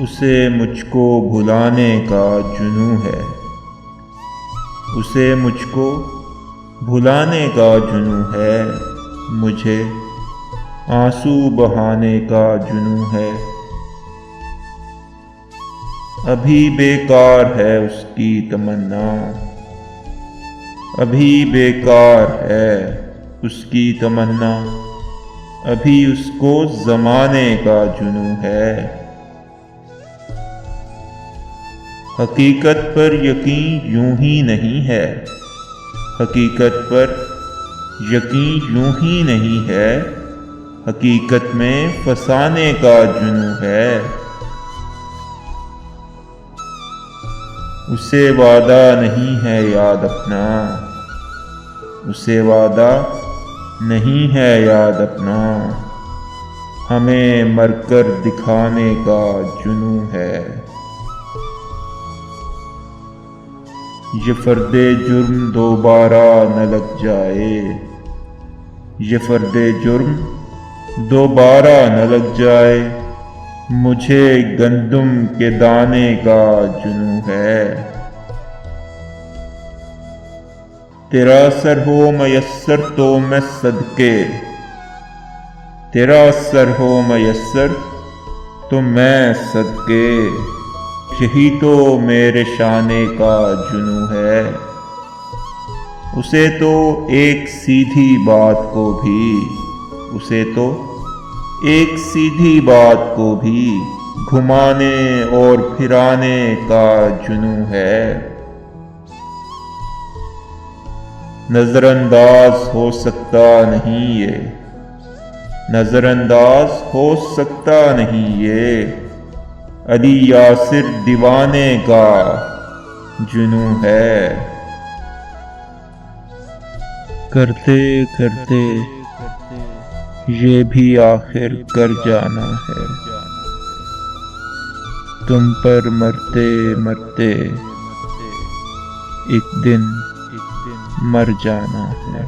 اسے مجھ کو بھلانے کا جنوں ہے، اسے مجھ کو بھلانے کا جنوں ہے، مجھے آنسو بہانے کا جنوں ہے۔ ابھی بیکار ہے اس کی تمنا، ابھی بیکار ہے اس کی تمنا، ابھی اس کو زمانے کا جنوں ہے۔ حقیقت پر یقین یوں ہی نہیں ہے، حقیقت پر یقین یوں ہی نہیں ہے، حقیقت میں فسانے کا جنوں ہے۔ اسے وعدہ نہیں ہے یاد اپنا، اسے وعدہ نہیں ہے یاد اپنا، ہمیں مر کر دکھانے کا جنوں ہے۔ یہ فرد جرم دوبارہ نہ لگ جائے، یہ فرد جرم دوبارہ نہ لگ جائے، مجھے گندم کے دانے کا جنوں ہے۔ تیرا سر ہو میسر تو میں صدقے، تیرا سر ہو میسر تو میں صدقے، یہی تو میرے شانے کا جنوں ہے۔ اسے تو ایک سیدھی بات کو بھی، اسے تو ایک سیدھی بات کو بھی گھمانے اور پھرانے کا جنوں ہے۔ نظر انداز ہو سکتا نہیں یہ، نظر انداز ہو سکتا نہیں یہ، علی یاسر دیوانے کا جنوں ہے۔ کرتے کرتے یہ بھی آخر کر جانا ہے، تم پر مرتے مرتے ایک دن مر جانا ہے۔